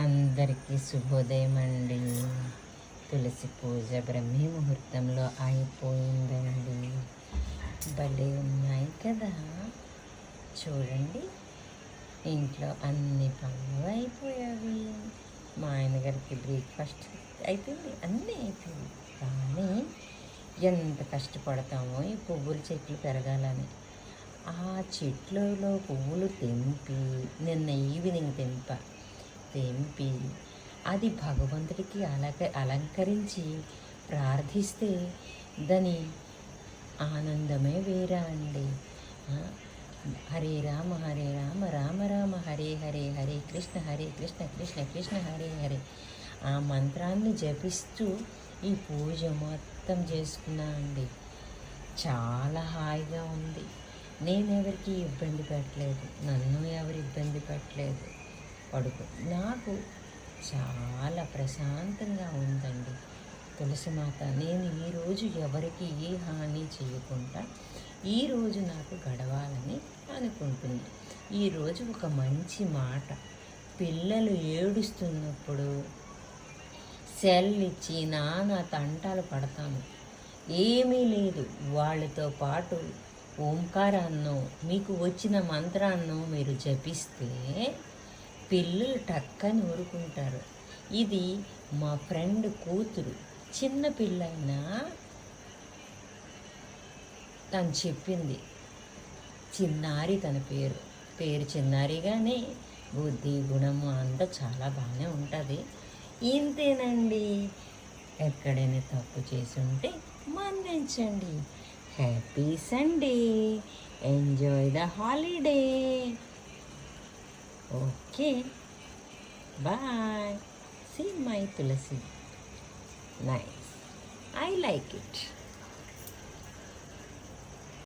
అందరికీ శుభోదయం అండి. తులసి పూజ బ్రహ్మీ ముహూర్తంలో అయిపోయిందండి. భలే ఉన్నాయి కదా, చూడండి. ఇంట్లో అన్ని పనులు అయిపోయావి. మా ఆయన గారికి బ్రేక్ఫాస్ట్ అయిపోయింది, అన్నీ అయిపోయింది. కానీ ఎంత కష్టపడతామో ఈ పువ్వుల చెట్లు పెరగాలని. ఆ చెట్లలో పువ్వులు తెంపి నిన్న ఈవినింగ్ తెంపి అది భగవంతుడికి అలంకరించి ప్రార్థిస్తే దాని ఆనందమే వేరా అండి. హరే రామ రామ రామ హరే హరే, హరే కృష్ణ కృష్ణ కృష్ణ హరే హరే ఆ మంత్రాన్ని జపిస్తూ ఈ పూజ మొత్తం చేసుకున్నా అండి. చాలా హాయిగా ఉంది. నేనెవరికి ఇబ్బంది పెట్టలేదు, నన్ను ఎవరు ఇబ్బంది పెట్టలేదు. నాకు చాలా ప్రశాంతంగా ఉందండి. తులసిమాత, నేను ఈరోజు ఎవరికి ఏ హాని చేయకుండా ఈరోజు నాకు గడవాలని అనుకుంటున్నా. ఈరోజు ఒక మంచి మాట, పిల్లలు ఏడుస్తున్నప్పుడు సెల్ ఇచ్చి నానా తంటాలు పడతాను. ఏమీ లేదు, వాళ్ళతో పాటు ఓంకారాన్నో మీకు వచ్చిన మంత్రాన్నో మీరు జపిస్తే పిల్లలు టక్కని ఊరుకుంటారు. ఇది మా ఫ్రెండ్ కూతురు, చిన్న పిల్లైనా తను చెప్పింది. చిన్నారి తన పేరు చిన్నారిగానే బుద్ధి గుణము అంతా చాలా బాగానే ఉంటుంది. ఇంతేనండి. ఎక్కడైనా తప్పు చేసి ఉంటే మన్నించండి. Happy Sunday, enjoy the holiday. Okay, bye. See my Tulasi. Nice. I like it.